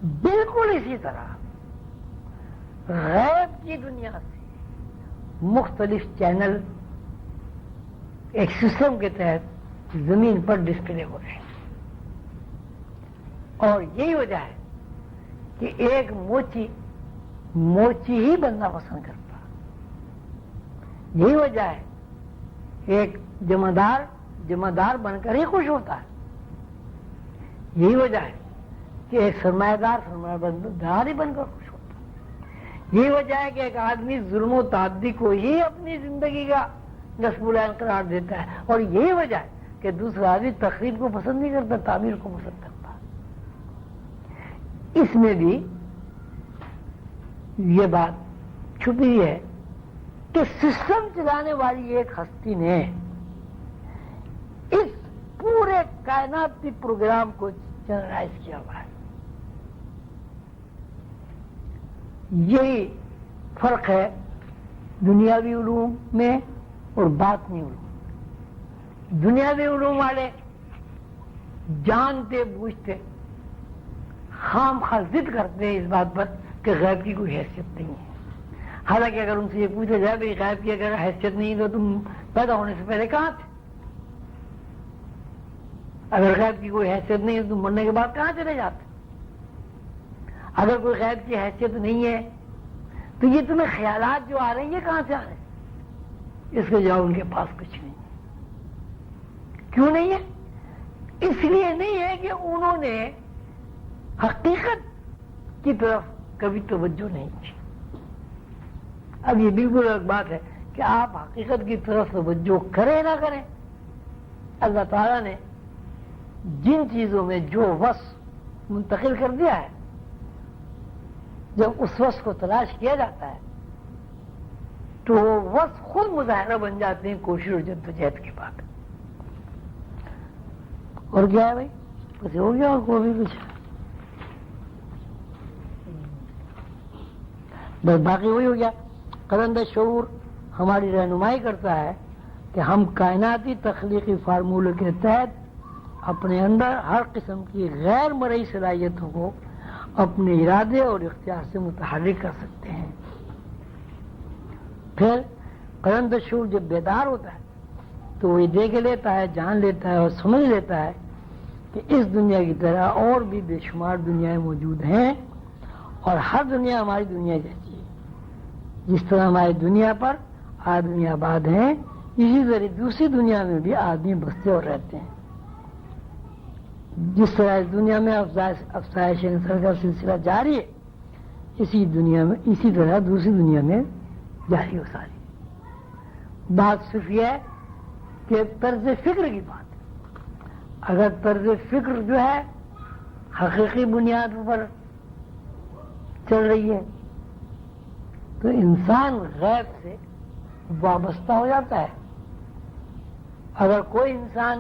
بالکل اسی طرح غیب کی دنیا سے مختلف چینل ایک سسٹم کے تحت زمین پر ڈسپلے ہو رہے ہیں، اور یہی وجہ ہے کہ ایک موچی ہی بننا پسند کرتا، یہی وجہ ہے ایک جمع دار بن کر ہی خوش ہوتا ہے، یہی وجہ ہے کہ ایک سرمایہ دار ہی بن کر خوش ہوتا ہے، یہی وجہ ہے کہ ایک آدمی ظلم و تعدی کو ہی اپنی زندگی کا نصب العین قرار دیتا ہے، اور یہی وجہ ہے کہ دوسرا آدمی تخریب کو پسند نہیں کرتا، تعمیر کو پسند کرتا۔ اس میں بھی یہ بات چھپی ہے کہ سسٹم چلانے والی ایک ہستی نے اس پورے کائناتی پروگرام کو جنرلائز کیا ہوا ہے۔ یہی فرق ہے دنیاوی علوم میں اور باطنی علوم۔ دنیاوی علوم والے جانتے بوجھتے خام خواہ ضد کرتے ہیں اس بات پر کہ غیب کی کوئی حیثیت نہیں ہے، حالانکہ اگر ان سے یہ پوچھا جائے بھائی غیب کی اگر حیثیت نہیں تو تم پیدا ہونے سے پہلے کہاں تھے؟ اگر غیب کی کوئی حیثیت نہیں ہے تو تم مرنے کے بعد کہاں چلے جاتے؟ اگر کوئی غیب کی حیثیت نہیں ہے تو یہ تمہیں خیالات جو آ رہے ہیں یہ کہاں سے آ رہے ہیں؟ اس کا جواب ان کے پاس کچھ نہیں ہے۔ کیوں نہیں ہے؟ اس لیے نہیں ہے کہ انہوں نے حقیقت کی طرف کبھی توجہ نہیں کی۔ اب یہ بالکل ایک بات ہے کہ آپ حقیقت کی طرف توجہ کریں نہ کریں، اللہ تعالیٰ نے جن چیزوں میں جو وصف منتقل کر دیا ہے، جب اس وصف کو تلاش کیا جاتا ہے تو وہ وصف خود مظاہرہ بن جاتے ہیں کوشش اور جدوجہد کے بعد۔ اور کیا ہے بھائی؟ کچھ ہو گیا اور کوئی بھی کچھ؟ بس باقی وہی ہو گیا، قلندہ شعور ہماری رہنمائی کرتا ہے کہ ہم کائناتی تخلیقی فارمولے کے تحت اپنے اندر ہر قسم کی غیر مرئی صلاحیتوں کو اپنے ارادے اور اختیار سے متحرک کر سکتے ہیں۔ پھر قلندہ شعور جب بیدار ہوتا ہے تو وہ دیکھ لیتا ہے، جان لیتا ہے اور سمجھ لیتا ہے کہ اس دنیا کی طرح اور بھی بے شمار دنیایں موجود ہیں، اور ہر دنیا ہماری دنیا جیسی ہے۔ جس طرح ہماری دنیا پر آدمی آباد ہیں، اسی طرح دوسری دنیا میں بھی آدمی بستے اور رہتے ہیں۔ جس طرح اس دنیا میں افزائش نسل کا سلسلہ جاری ہے، اسی طرح دوسری دنیا میں جاری ہو ساری۔ بات صرف یہ ہے کہ طرز فکر کی بات ہے۔ اگر طرز فکر جو ہے حقیقی بنیاد پر چل رہی ہے تو انسان غیب سے وابستہ ہو جاتا ہے۔ اگر کوئی انسان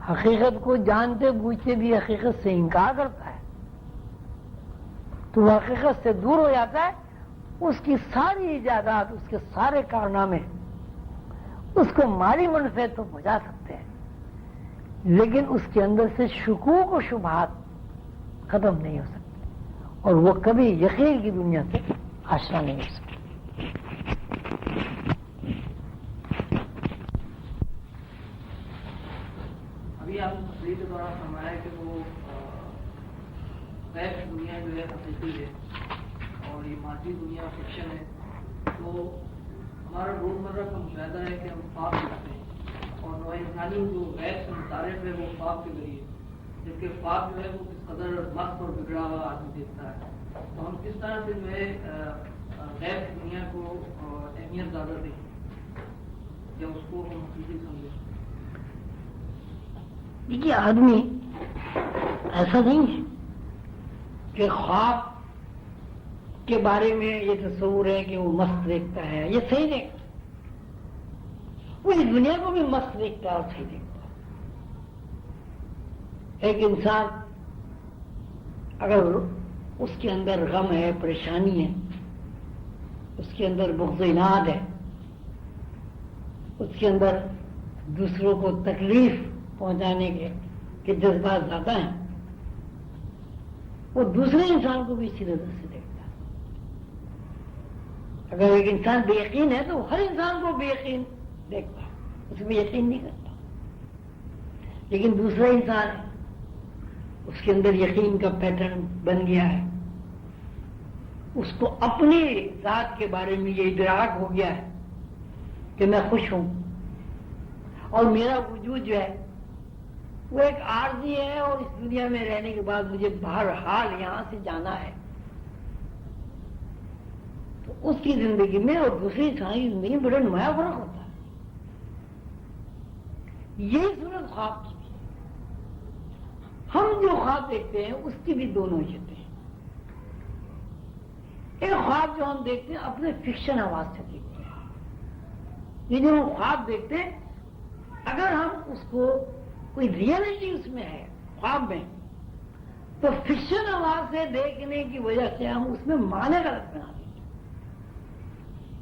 حقیقت کو جانتے بوجھتے بھی حقیقت سے انکار کرتا ہے تو وہ حقیقت سے دور ہو جاتا ہے۔ اس کی ساری ایجادات، اس کے سارے کارنامے اس کو مالی منفعت تو پہنچا سکتے ہیں، لیکن اس کے اندر سے شکوک و شبہات ختم نہیں ہو سکتے، اور وہ کبھی یقین کی دنیا سے آشنا نہیں ہو سکتے۔ ابھی آپ نے تقریر کے دوران فرمایا کہ وہ غیب دنیا جو ہے حقیقی ہے اور یہ مادی دنیا فکشن ہے، تو ہمارا روزمرہ کا مشاہدہ ہے کہ ہم خواب دیکھتے ہیں اور نوع انسانی جو غیب سے متعارف ہے وہ خواب کے ذریعے، جبکہ خواب جو ہے وہ کس قدر مست اور بگڑا ہوا آدمی دیکھتا ہے، تو ہم کس طرح سے جو ہے غیب کی دنیا کو اہمیت زیادہ دیں یا اس کو ہم حقیقی سمجھیں؟ دیکھیے، آدمی ایسا نہیں ہے کہ خواب کے بارے میں یہ تصور ہے کہ وہ مست دیکھتا ہے، یہ صحیح دیکھتا ہے، وہ اس دنیا کو بھی مست دیکھتا ہے اور صحیح دیکھتا ہے۔ ایک انسان اگر اس کے اندر غم ہے، پریشانی ہے، اس کے اندر بغض و عناد ہے، اس کے اندر دوسروں کو تکلیف پہنچانے کے جذبات زیادہ ہیں، وہ دوسرے انسان کو بھی اسی نظر سے دیکھتا ہے. اگر ایک انسان بے یقین ہے تو وہ ہر انسان کو بے یقین دیکھتا ہے, اس میں یقین نہیں کرتا. لیکن دوسرا انسان ہے, اس کے اندر یقین کا پیٹرن بن گیا ہے, اس کو اپنی ذات کے بارے میں یہ ادراک ہو گیا ہے کہ میں خوش ہوں اور میرا وجود جو ہے وہ ایک عارضی ہے, اور اس دنیا میں رہنے کے بعد مجھے بہرحال یہاں سے جانا ہے. تو اس کی زندگی میں اور دوسری انسان کی زندگی میں بڑا نمایاں فرق ہوتا ہے. یہی صورت خواب کی بھی ہے. ہم جو خواب دیکھتے ہیں اس کی بھی دو نوعیتیں ہیں. ایک خواب جو ہم دیکھتے ہیں اپنے فکشن آواز سے دیکھتے ہیں. یہ جو ہم خواب دیکھتے ہیں اگر ہم اس کو کوئی ریئلٹی اس میں ہے خواب میں, تو فکشن آواز سے دیکھنے کی وجہ سے ہم اس میں معنی غلط بنا دیں گے.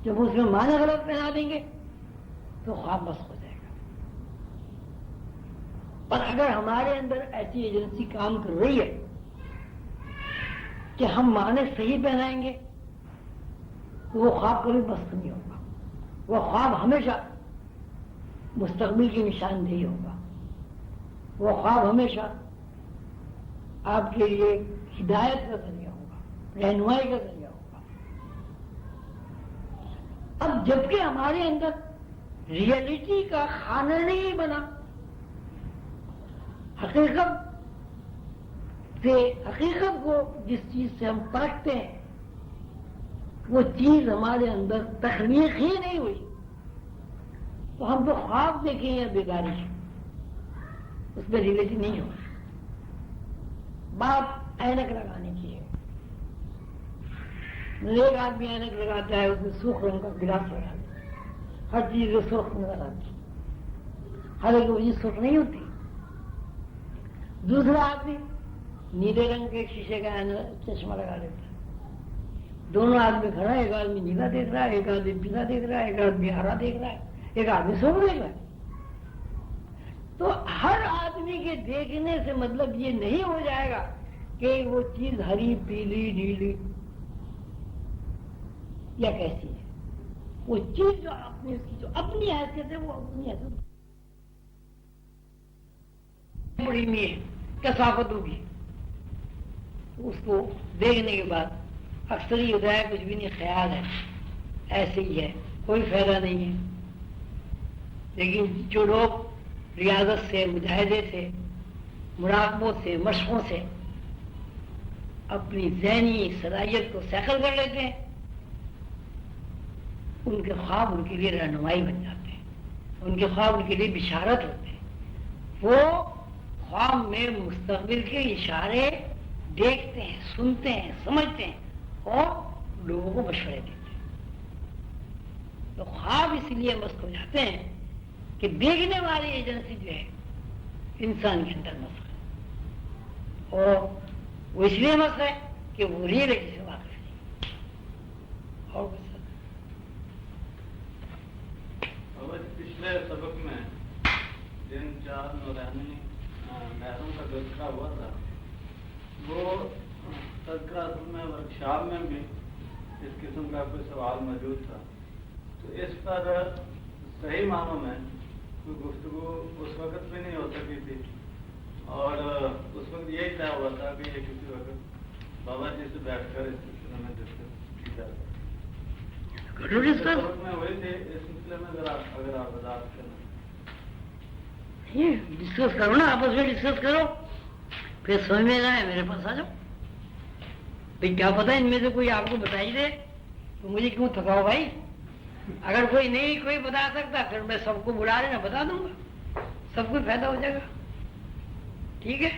جب اس میں معنی غلط بنا دیں گے تو خواب بس ہو جائے گا. اور اگر ہمارے اندر ایسی ایجنسی کام کر رہی ہے کہ ہم معنی صحیح پہنائیں گے تو وہ خواب کبھی بس نہیں ہوگا. وہ خواب ہمیشہ مستقبل کی نشاندہی ہوگا. وہ خواب ہمیشہ آپ کے لیے ہدایت کا ذریعہ ہوگا, رہنمائی کا ذریعہ ہوگا. اب جبکہ ہمارے اندر ریئلٹی کا خانہ نہیں بنا, حقیقت کو جس چیز سے ہم پرکھتے ہیں وہ چیز ہمارے اندر تخلیق ہی نہیں ہوئی, تو ہم تو خواب دیکھیں یا بیداری اس میں ریلیٹی نہیں ہوگی. بات اینک لگانے کی ہے. ایک آدمی اینک لگاتا ہے, اس میں سرخ رنگ کا گلاس لگاتا ہے, ہر چیز میں سرخ نظر آتی, ہر ایک وجہ سرخ نہیں ہوتی. دوسرا آدمی نیلے رنگ کے شیشے کا چشمہ لگا لیتا ہے. دونوں آدمی کھڑا ہے, ایک آدمی نیلا دیکھ رہا ہے, ایک آدمی پیلا دیکھ رہا ہے, ایک آدمی ہرا دیکھ رہا ہے, ایک آدمی سرخ دیکھ رہا ہے. تو ہر آدمی کے دیکھنے سے مطلب یہ نہیں ہو جائے گا کہ وہ چیز ہری پیلی نیلی یا کیسی ہے. وہ چیز جو اپنی اس کی جو اپنی حیثیت ہے وہ اپنی حیثیت بڑی میں کثافت ہوگی. اس کو دیکھنے کے بعد اکثر یہ ہوتا ہے کچھ بھی نہیں, خیال ہے, ایسے ہی ہے, کوئی فائدہ نہیں ہے. لیکن جو لوگ ریاضت سے, مجاہدے سے, مراقبوں سے, مشقوں سے اپنی ذہنی صلاحیت کو سیکل کر لیتے ہیں, ان کے خواب ان کے لیے رہنمائی بن جاتے ہیں, ان کے خواب ان کے لیے بشارت ہوتے ہیں. وہ خواب میں مستقبل کے اشارے دیکھتے ہیں, سنتے ہیں, سمجھتے ہیں اور لوگوں کو مشورے دیتے ہیں. تو خواب اس لیے مست ہو جاتے ہیں کہ دیکھنے والی ایجنسی جو ہے انسان کے اندر مست ہے, اور وہ اس لیے مست ہے کہ وہ ریئلٹی سے واقف نہیں. اور پچھلے سبق میں جن 4 نورانی نہروں کا تذکرہ ہوا تھا, وہ تذکرہ اصل میں ورکشاپ میں بھی اس قسم کا کوئی سوال موجود تھا. تو اس پر صحیح معنوں میں کوئی گفتگو اس وقت بھی نہیں ہو سکی تھی, اور اس وقت یہی طے ہوا تھا کہ یہ کسی وقت بابا جی سے بیٹھ کر اس سلسلے میں ڈسکس کی جائے. میں ہوئی تھی, اس سلسلے میں ذرا اگر آپ وضاحت کرنا. یہ ڈسکس کرو نا, آپس میں ڈسکس کرو, پھر سمجھ میں نہ ہے میرے پاس آ جاؤ. بھائی کیا پتا ان میں سے کوئی آپ کو بتائی دے تو مجھے کیوں تھکاؤ بھائی. اگر کوئی نہیں کوئی بتا سکتا پھر میں سب کو بلا لینا بتا دوں گا, سب کو فائدہ ہو جائے گا. ٹھیک ہے,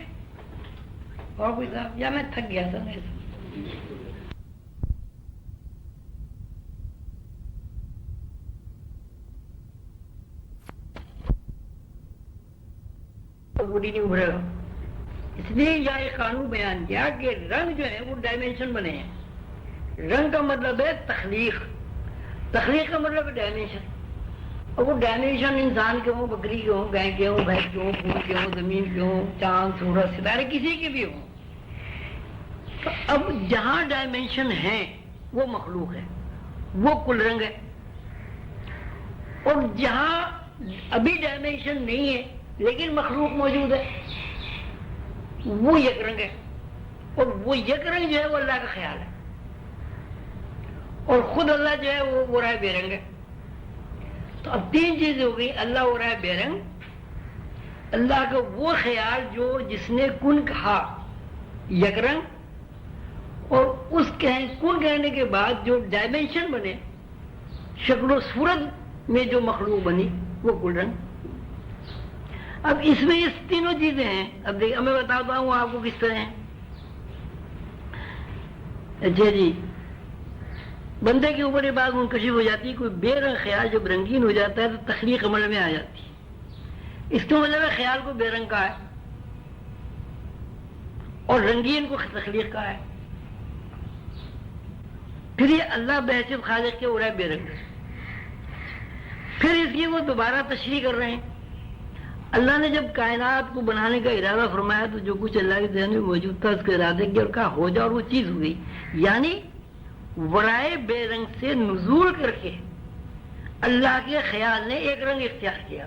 اور کوئی صاحب, یا میں تھک گیا تھا. بوڑھی نہیں ابھرے گا, اس لیے یہاں ایک قانون بیان کیا کہ رنگ جو ہے وہ ڈائمینشن بنے ہیں. رنگ کا مطلب ہے تخلیق, تخلیق کا مطلب ہے ڈائمینشن. اور وہ ڈائمینشن انسان کے ہوں, بکری کے ہوں, گائے کے ہوں, بھینس کے ہوں, پھول کے ہوں, زمین کے ہوں, چاند, سورج, ستارے, کسی کے بھی ہوں. اب جہاں ڈائمینشن ہے وہ مخلوق ہے، وہ کل رنگ ہے، اور جہاں ابھی ڈائمینشن نہیں ہے لیکن مخلوق موجود ہے وہ یک رنگ ہے، اور وہ یک رنگ جو ہے وہ اللہ کا خیال ہے، اور خود اللہ جو ہے وہ ہو رہا ہے بے رنگ ہے۔ تو اب تین چیزیں ہو گئی، اللہ ہو رہا ہے بے رنگ، اللہ کا وہ خیال جو جس نے کن کہا یک رنگ، اور اس کن کہنے کے بعد جو ڈائمینشن بنے، شکل و صورت میں جو مخلوق بنی وہ کل رنگ۔ اب اس میں یہ تینوں چیزیں ہیں۔ اب دیکھیں میں بتاتا ہوں آپ کو کس طرح ہیں۔ اچھا جی، بندے کے اوپر یہ بات منکشف ہو جاتی ہے، کوئی بے رنگ خیال جب رنگین ہو جاتا ہے تو تخلیق عمل میں آ جاتی ہے۔ اس کا مطلب ہے خیال کو بے رنگ کہا ہے اور رنگین کو تخلیق کہا ہے۔ پھر یہ اللہ بحیثیت خالق کے ہو رہا ہے بے رنگ، پھر اس کی وہ دوبارہ تشریح کر رہے ہیں۔ اللہ نے جب کائنات کو بنانے کا ارادہ فرمایا تو جو کچھ اللہ کے ذہن میں موجود تھا اس کے ارادے کی اور کہا ہو جا، اور وہ چیز ہوئی، یعنی ورائے بے رنگ سے نزول کر کے اللہ کے خیال نے ایک رنگ اختیار کیا،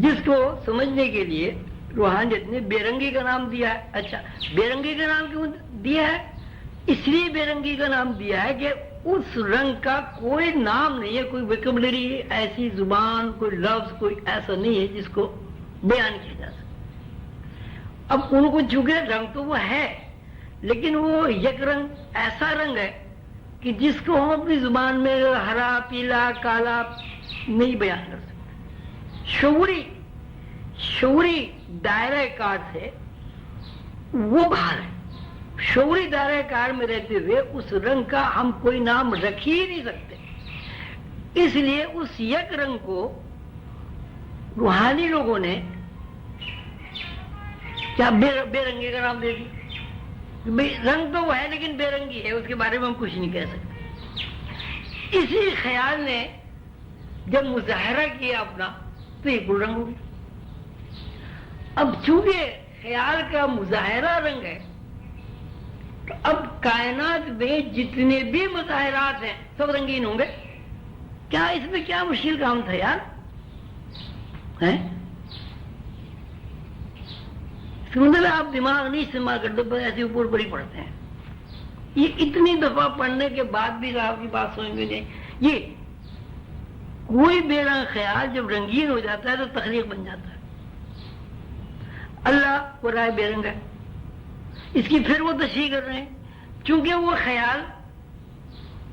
جس کو سمجھنے کے لیے روحانیت نے بے رنگی کا نام دیا ہے۔ اچھا، بے رنگی کا نام کیوں دیا ہے؟ اس لیے بے رنگی کا نام دیا ہے کہ اس رنگ کا کوئی نام نہیں ہے، کوئی ویکیبلری، ایسی زبان، کوئی لفظ، کوئی ایسا نہیں ہے جس کو بیان کیا جا سکے۔ اب ان کو چونکہ رنگ تو وہ ہے لیکن وہ یک رنگ ایسا رنگ ہے کہ جس کو ہم اپنی زبان میں ہرا، پیلا، کالا نہیں بیان کر سکتے۔ شعوری دائرہ کار سے وہ باہر ہے، شعوری دائرہ کار میں رہتے ہوئے اس رنگ کا ہم کوئی نام رکھ ہی نہیں سکتے، اس لیے اس یک رنگ کو روحانی لوگوں نے کیا بے رنگی کا نام دے دی۔ رنگ تو وہ ہے لیکن بے رنگی ہے، اس کے بارے میں ہم کچھ نہیں کہہ سکتے۔ اسی خیال نے جب مظاہرہ کیا اپنا تو یہ کل رنگ ہو گیا۔ اب چونکہ خیال کا مظاہرہ رنگ ہے تو اب کائنات میں جتنے بھی مظاہرات ہیں سب رنگین ہوں گے۔ کیا اس میں کیا مشکل کام تھا یار؟ مطلب آپ دماغ نہیں استعمال کرتے، بس ایسے اوپر اوپر ہی پڑھتے ہیں۔ یہ اتنی دفعہ پڑھنے کے بعد بھی آپ کی بات سمجھ میں نہیں۔ یہ کوئی بے رنگ خیال جب رنگین ہو جاتا ہے تو تخلیق بن جاتا ہے۔ اللہ وہ رائے بے رنگ ہے، اس کی پھر وہ تشریح کر رہے ہیں، چونکہ وہ خیال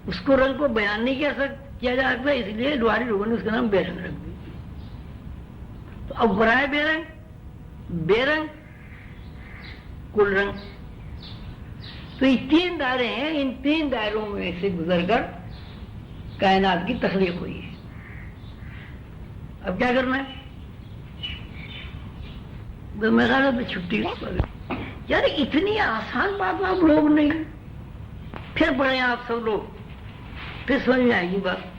اس کو رنگ کو بیان نہیں کیا جا سکتا، اس لیے لوہاری لوگوں نے اس کا نام بے رنگ رکھ دیا۔ تو اب ورائے بے رنگ کل رنگ، تو یہ تین دائرے ہیں، ان تین دائروں میں سے گزر کر کائنات کی تخلیق ہوئی ہے۔ اب کیا کرنا ہے؟ تو میں خیال ہے چھٹی یار، اتنی آسان بات آپ لوگ نہیں، پھر پڑھیں آپ سب لوگ، پھر سمجھ میں آئے گی بات۔